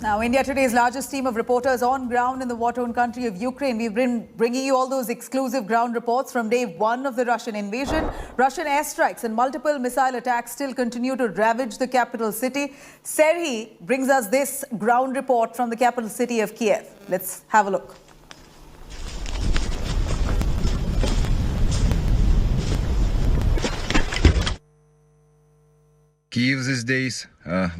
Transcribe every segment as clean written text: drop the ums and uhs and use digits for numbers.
Now, India Today's largest team of reporters on ground in the war-torn country of Ukraine. We've been bringing you all those exclusive ground reports from day one of the Russian invasion. Russian airstrikes and multiple missile attacks still continue to ravage the capital city. Serhi brings us this ground report from the capital city of Kyiv. Let's have a look. Kyiv these days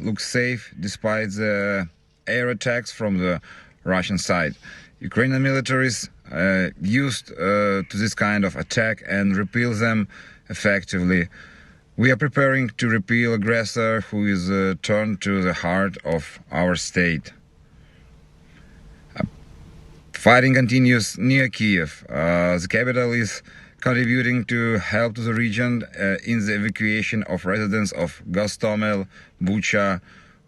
looks safe despite the air attacks from the Russian side. Ukrainian militaries used to this kind of attack and repel them effectively. We are preparing to repel aggressor who is turned to the heart of our state. Fighting continues near Kyiv. The capital is contributing to help to the region in the evacuation of residents of Gostomel, Bucha,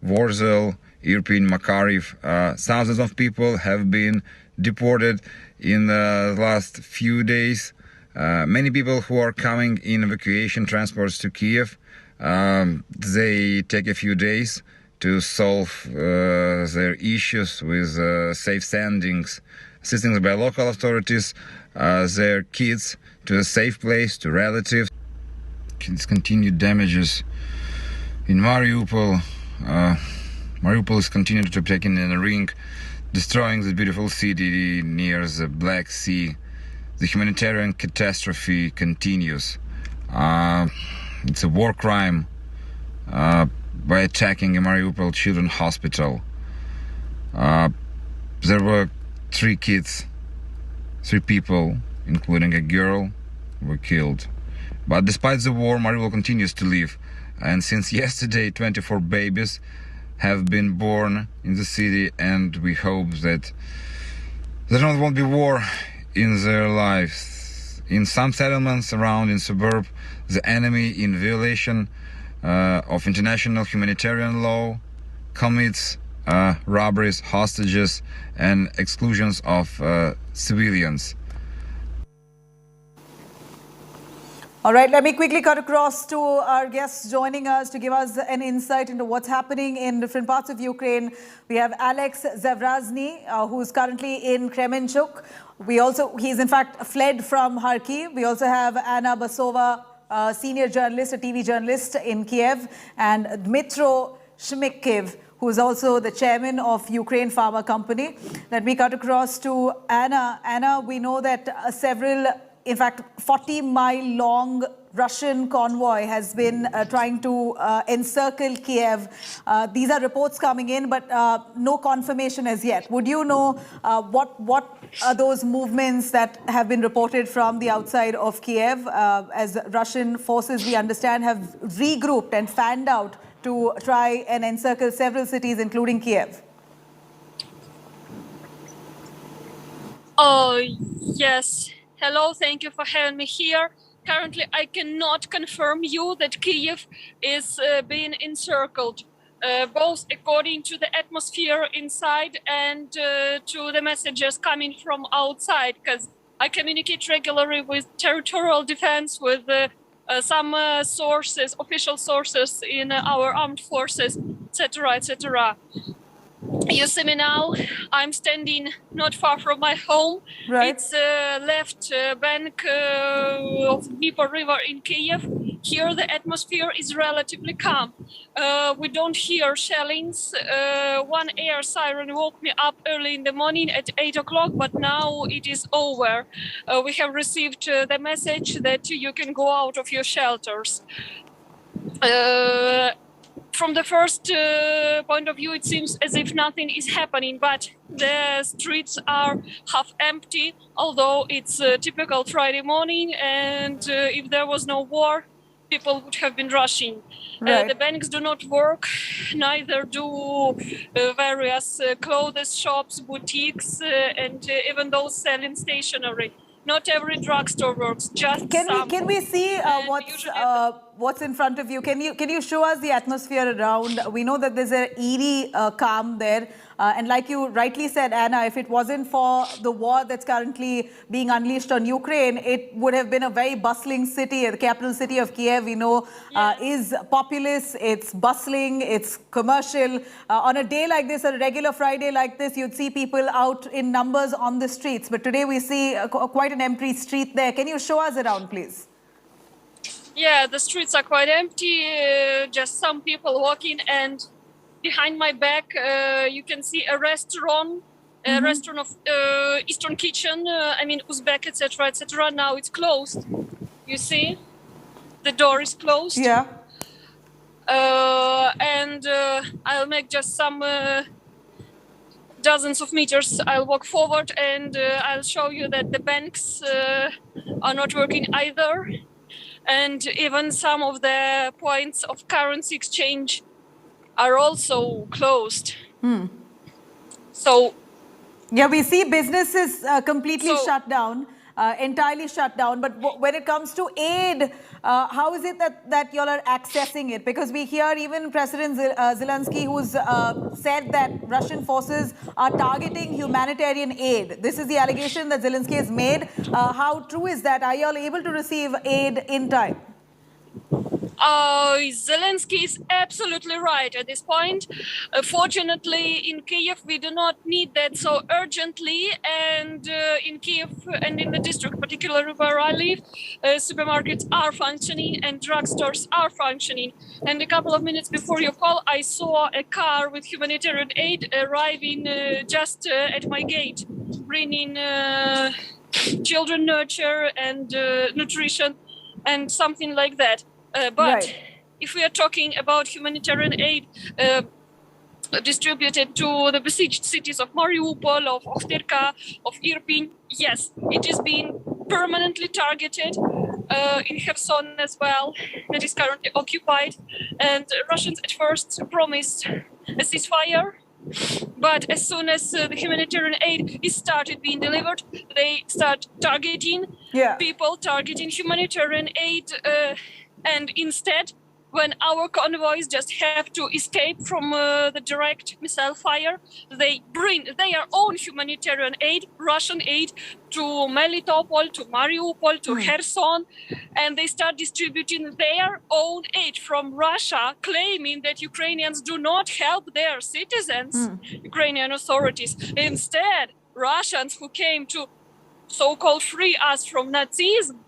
Warzel, Irpin, Makariv. Thousands of people have been deported in the last few days. Many people who are coming in evacuation transports to Kyiv, they take a few days to solve their issues with safe standings, assistance by local authorities, their kids to a safe place, to relatives. Continued damages in Mariupol. Mariupol is continuing to be taken in a ring, destroying the beautiful city near the Black Sea. The humanitarian catastrophe continues. It's a war crime by attacking a Mariupol children's hospital. There were three people, including a girl, were killed. But despite the war, Mariupol continues to live. And since yesterday, 24 babies have been born in the city, and we hope that there won't be war in their lives. In some settlements around in Suburbs, the enemy, in violation of international humanitarian law, commits robberies, hostages, and exclusions of civilians. All right, let me quickly cut across to our guests joining us to give us an insight into what's happening in different parts of Ukraine. We have Alex Zavrazny, who's currently in Kremenchuk. He's in fact fled from Kharkiv. We also have Anna Basova, senior journalist, a TV journalist in Kiev, and Dmitro Shmykiv, who is also the chairman of Ukraine Pharma company. Let me cut across to Anna. Anna, we know that in fact, 40-mile-long Russian convoy has been trying to encircle Kiev. These are reports coming in, but no confirmation as yet. Would you know what are those movements that have been reported from the outside of Kiev, as Russian forces, we understand, have regrouped and fanned out to try and encircle several cities, including Kiev? Oh, yes. Hello, thank you for having me here. Currently, I cannot confirm you that Kyiv is being encircled, both according to the atmosphere inside and to the messages coming from outside, because I communicate regularly with territorial defense, with some sources, official sources in our armed forces, etc., etc. You see me now, I'm standing not far from my home. Right. It's left bank of Dnieper River in Kyiv. Here the atmosphere is relatively calm. We don't hear shellings. One air siren woke me up early in the morning at 8 o'clock, but now it is over. We have received the message that you can go out of your shelters. From the first point of view, it seems as if nothing is happening, but the streets are half empty, although it's a typical Friday morning, and if there was no war, people would have been rushing. Right. The banks do not work, neither do various clothes shops, boutiques, and even those selling stationery. Not every drugstore works, just some. Can we see what's what's in front of you. Can you show us the atmosphere around? We know that there's an eerie calm there. And like you rightly said, Anna, if it wasn't for the war that's currently being unleashed on Ukraine, it would have been a very bustling city. The capital city of Kyiv, we know, is populous, it's bustling, it's commercial. On a day like this, a regular Friday like this, you'd see people out in numbers on the streets. But today we see quite an empty street there. Can you show us around, please? Yeah, the streets are quite empty, just some people walking, and behind my back, you can see a restaurant of Eastern Kitchen, Uzbek, etc., etc. Now it's closed. You see, the door is closed. Yeah. And I'll make just some dozens of meters. I'll walk forward, and I'll show you that the banks are not working either, and even some of the points of currency exchange are also closed. So yeah, we see businesses completely shut down, entirely shut down. But when it comes to aid, how is it that y'all are accessing it? Because we hear even President Zelensky, who's said that Russian forces are targeting humanitarian aid. This is the allegation that Zelensky has made. How true is that? Are y'all able to receive aid in time? Zelensky is absolutely right at this point. Fortunately, in Kyiv, we do not need that so urgently. And in Kyiv and in the district, particularly where I live, supermarkets are functioning and drugstores are functioning. And a couple of minutes before your call, I saw a car with humanitarian aid arriving just at my gate, bringing children nurture and nutrition and something like that. But if we are talking about humanitarian aid distributed to the besieged cities of Mariupol, of Okhtirka, of Irpin, yes, it is being permanently targeted. In Kherson as well, that is currently occupied. And Russians at first promised a ceasefire. But as soon as the humanitarian aid is started being delivered, they start targeting people, targeting humanitarian aid. And instead, when our convoys just have to escape from the direct missile fire, they bring their own humanitarian aid, Russian aid, to Melitopol, to Mariupol, to Kherson, and they start distributing their own aid from Russia, claiming that Ukrainians do not help their citizens, Ukrainian authorities. Instead, Russians who came to so-called free us from Nazism,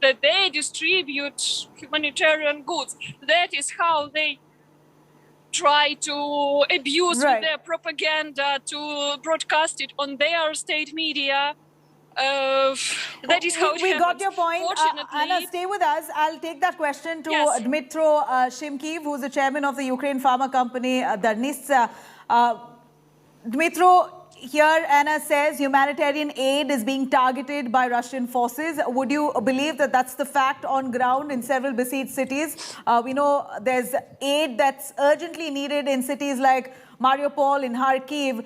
that they distribute humanitarian goods. That is how they try to abuse with their propaganda to broadcast it on their state media. That is how we got your point. Anna, stay with us. I'll take that question to Dmytro Shimkiv, who's the chairman of the Ukraine Pharma company, Darnitsa. Dmytro, here Anna says humanitarian aid is being targeted by Russian forces. Would you believe that that's the fact on ground in several besieged cities? We know there's aid that's urgently needed in cities like Mariupol, in Kharkiv.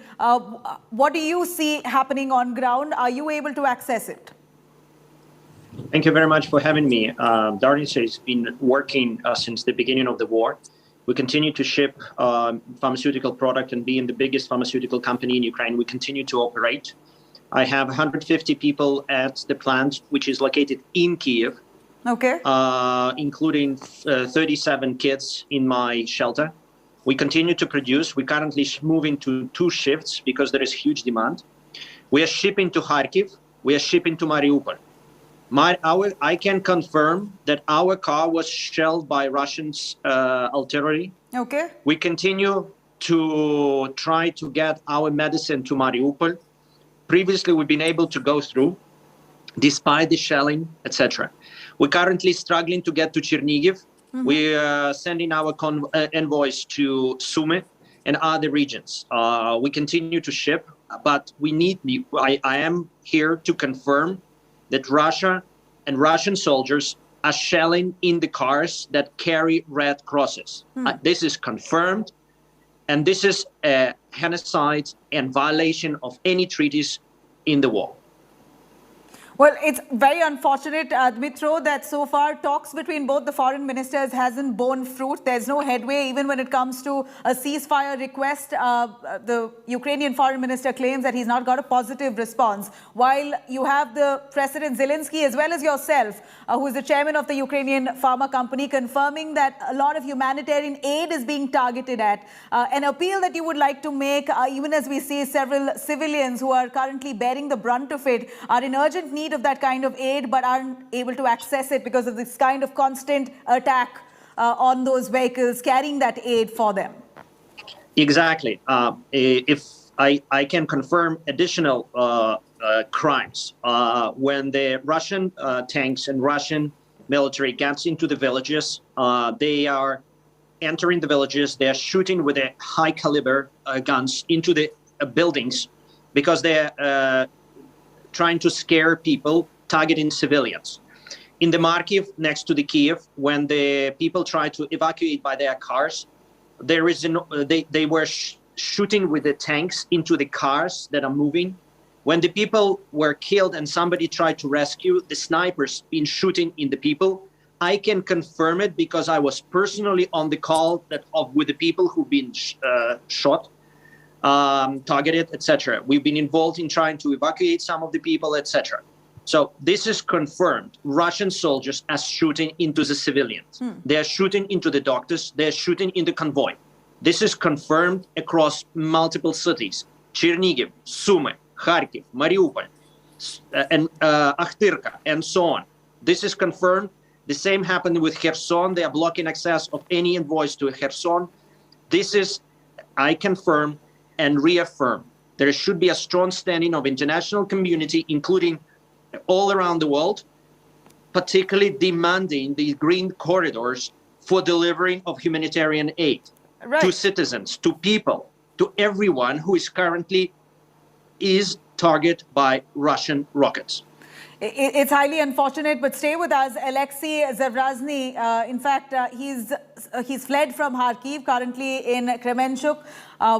What do you see happening on ground? Are you able to access it? Thank you very much for having me. Darnitsa has been working since the beginning of the war. We continue to ship pharmaceutical product and being the biggest pharmaceutical company in Ukraine, we continue to operate. I have 150 people at the plant, which is located in Kyiv, including 37 kids in my shelter. We continue to produce. We currently moving to 2 shifts because there is huge demand. We are shipping to Kharkiv. We are shipping to Mariupol. I can confirm that our car was shelled by Russians' artillery. We continue to try to get our medicine to Mariupol. Previously, we've been able to go through, despite the shelling, etc. We're currently struggling to get to Chernihiv. We are sending our envoys to Sumy and other regions. We continue to ship, but I am here to confirm that Russia and Russian soldiers are shelling in the cars that carry red crosses. This is confirmed, and this is a genocide and violation of any treaties in the war. Well, it's very unfortunate, Dmitro, that so far talks between both the foreign ministers hasn't borne fruit. There's no headway even when it comes to a ceasefire request. The Ukrainian foreign minister claims that he's not got a positive response, while you have the President Zelensky as well as yourself, who is the chairman of the Ukrainian Pharma company, confirming that a lot of humanitarian aid is being targeted at. An appeal that you would like to make, even as we see several civilians who are currently bearing the brunt of it, are in urgent need of that kind of aid but aren't able to access it because of this kind of constant attack on those vehicles carrying that aid for them. Exactly. If I can confirm additional crimes. When the Russian tanks and Russian military gets into the villages, they are entering the villages, they are shooting with their high caliber guns into the buildings because they're trying to scare people, targeting civilians. In the Kharkiv, next to the Kyiv, when the people try to evacuate by their cars, there is they were shooting with the tanks into the cars that are moving. When the people were killed and somebody tried to rescue, the snipers been shooting in the people. I can confirm it because I was personally on the call with the people who've been shot, targeted, etc. We've been involved in trying to evacuate some of the people, etc. So this is confirmed. Russian soldiers are shooting into the civilians. They're shooting into the doctors. They're shooting in the convoy. This is confirmed across multiple cities: Chernihiv, Sumy, Kharkiv, Mariupol, and Akhtirka, and so on. This is confirmed. The same happened with Kherson. They are blocking access of any envoys to Kherson. This is, I confirm and reaffirm, there should be a strong standing of international community, including all around the world, particularly demanding the green corridors for delivering of humanitarian aid to citizens, to people, to everyone who is currently targeted by Russian rockets. It's highly unfortunate, but stay with us. Alexei Zavrazny, in fact, he's fled from Kharkiv, currently in Kremenchuk.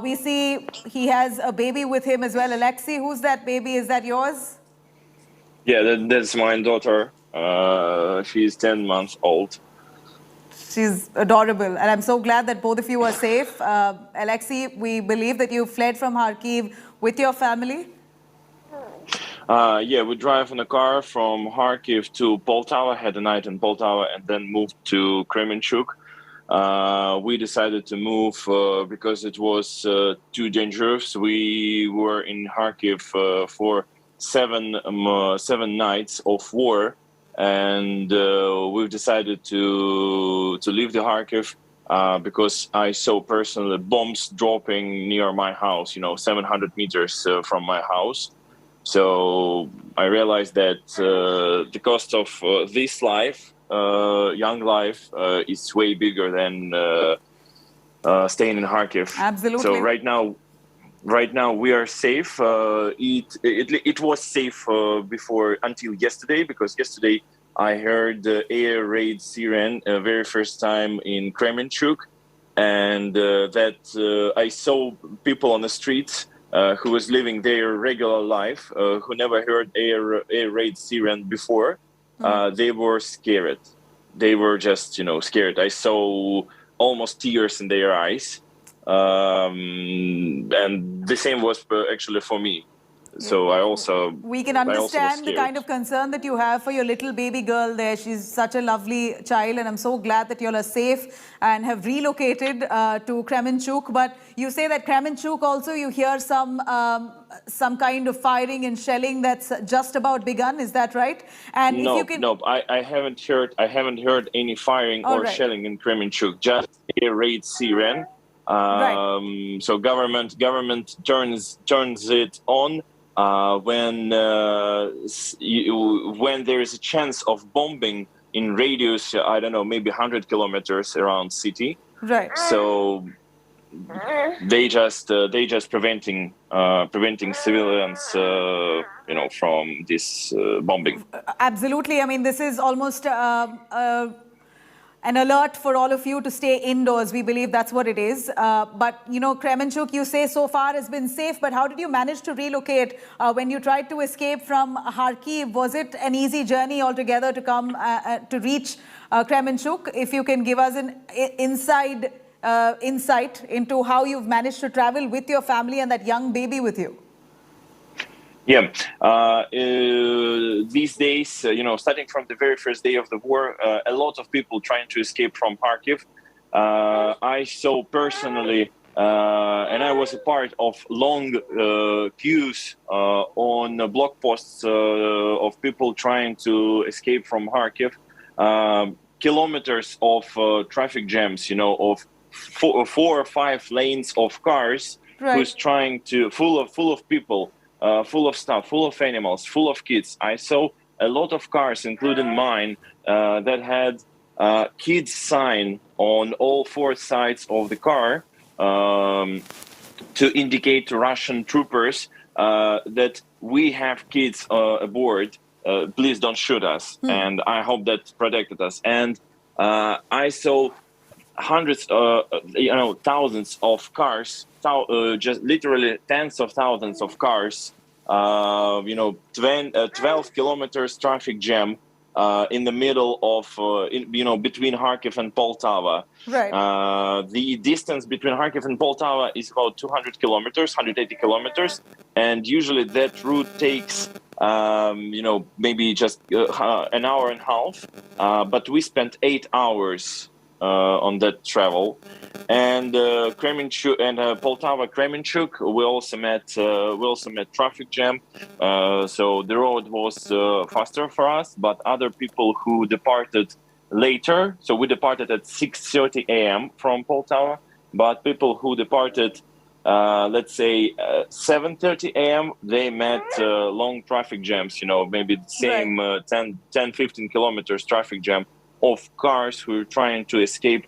We see he has a baby with him as well. Alexei, who's that baby? Is that yours? Yeah, that's my daughter. She's 10 months old. She's adorable. And I'm so glad that both of you are safe. Alexei, we believe that you fled from Kharkiv with your family. Yeah, we drive in a car from Kharkiv to Poltava, had a night in Poltava, and then moved to Kremenchuk. We decided to move because it was too dangerous. We were in Kharkiv for seven nights of war, and we've decided to leave the Kharkiv because I saw personally bombs dropping near my house, 700 meters from my house. So I realized that the cost of this life, young life, is way bigger than staying in Kharkiv. Absolutely. So right now we are safe. It was safe before until yesterday, because yesterday I heard the air raid siren very first time in Kremenchuk, and that I saw people on the streets who was living their regular life, who never heard air raid siren before. They were scared. They were just, scared. I saw almost tears in their eyes. And the same was actually for me. So we can understand the kind of concern that you have for your little baby girl there. She's such a lovely child, and I'm so glad that you all are safe and have relocated to Kremenchuk. But you say that Kremenchuk also, you hear some kind of firing and shelling that's just about begun. Is that right? And no, if you can... no, I haven't heard any firing or shelling in Kremenchuk. Just air raid siren. So government turns it on when there is a chance of bombing in radius, I don't know, maybe 100 kilometers around city. Right. So they just preventing civilians, from this bombing. Absolutely. I mean, this is almost an alert for all of you to stay indoors. We believe that's what it is. But, Kremenchuk, you say so far has been safe, but how did you manage to relocate when you tried to escape from Kharkiv? Was it an easy journey altogether to come to reach Kremenchuk? If you can give us an insight into how you've managed to travel with your family and that young baby with you. Yeah, these days, starting from the very first day of the war, a lot of people trying to escape from Kharkiv. I saw personally, and I was a part of long queues on block posts of people trying to escape from Kharkiv. Kilometers of traffic jams, of 4 or 5 lanes of cars, right, who's trying to full of people. Full of stuff, full of animals, full of kids. I saw a lot of cars, including mine, that had kids sign on all 4 sides of the car to indicate to Russian troopers that we have kids aboard. Please don't shoot us. And I hope that protected us. And I saw hundreds, thousands of cars, just literally tens of thousands of cars, 12 kilometers traffic jam in the middle of, between Kharkiv and Poltava. Right. The distance between Kharkiv and Poltava is about 200 kilometers, 180 kilometers. And usually that route takes, maybe just an hour and a half. But we spent 8 hours on that travel, and Kremenchuk and Poltava Kremenchuk, we also met traffic jam. So the road was faster for us, but other people who departed later. So we departed at 6:30 a.m. from Poltava, but people who departed, let's say 7:30 a.m. they met long traffic jams. Maybe the same 10-15 kilometers traffic jam of cars who are trying to escape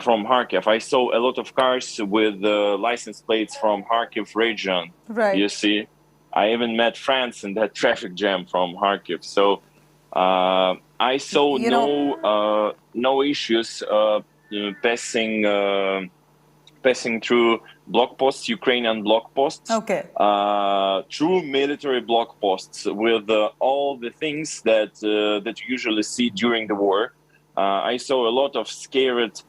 from Kharkiv. I saw a lot of cars with license plates from Kharkiv region. Right. You see, I even met friends in that traffic jam from Kharkiv. So I saw no issues passing through block posts, Ukrainian block posts. Okay. True military block posts with all the things that you usually see during the war. I saw a lot of scared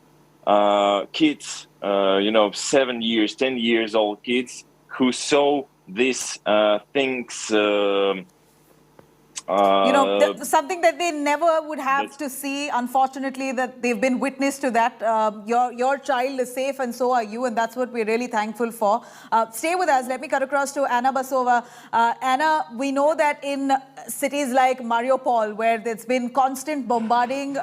kids, 7 years, 10 years old kids who saw these things. Something that they never would have to see, unfortunately, that they've been witness to that. Your child is safe and so are you, and that's what we're really thankful for. Stay with us. Let me cut across to Anna Basova. Anna, we know that in cities like Mariupol, where there's been constant bombarding,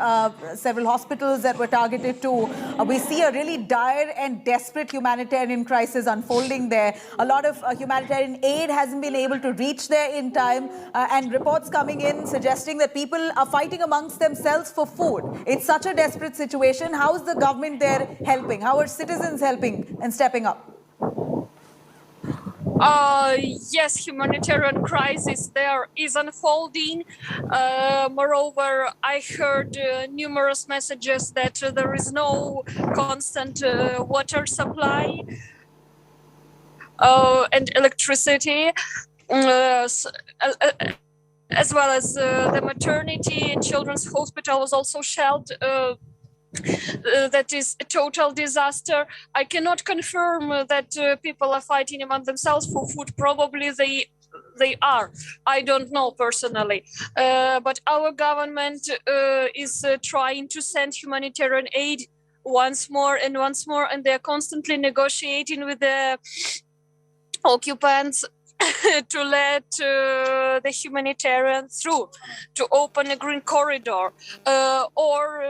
several hospitals that were targeted too, we see a really dire and desperate humanitarian crisis unfolding there. A lot of humanitarian aid hasn't been able to reach there in time, and reports coming in suggesting that people are fighting amongst themselves for food. It's such a desperate situation. How is the government there helping? How are citizens helping and stepping up? Yes, humanitarian crisis there is unfolding. Moreover, I heard numerous messages that there is no constant water supply and electricity. As well as the maternity and children's hospital was also shelled. That is a total disaster. I cannot confirm that people are fighting among themselves for food. Probably they are. I don't know personally. But our government is trying to send humanitarian aid once more, and they're constantly negotiating with the occupants to let the humanitarian through, to open a green corridor, or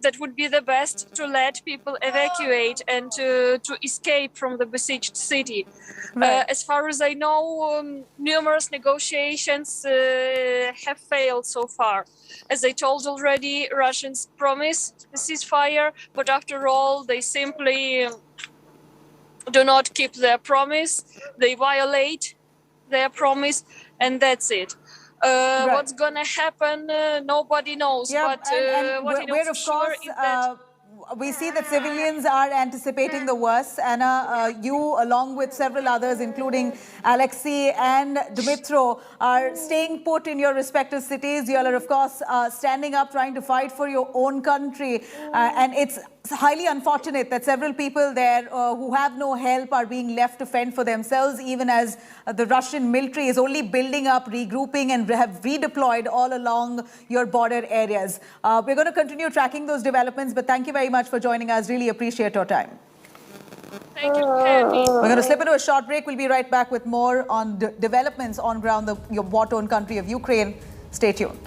that would be the best, to let people evacuate and to escape from the besieged city. Right. As far as I know, numerous negotiations have failed so far. As I told already, Russians promised a ceasefire, but after all, they simply do not keep their promise. They violate their promise, and that's it. What's gonna happen, nobody knows. Yeah, But what I know where for of sure course is that we see that civilians are anticipating the worst. Anna, you along with several others, including Alexei and Dmitro, are staying put in your respective cities. You are, of course, standing up, trying to fight for your own country. And it's highly unfortunate that several people there who have no help are being left to fend for themselves, even as the Russian military is only building up, regrouping, and have redeployed all along your border areas. We're going to continue tracking those developments, but thank you very much for joining us. Really appreciate your time. thank you for having me. We're going to slip into a short break. We'll be right back with more on developments on ground, your war-torn country of Ukraine. Stay tuned.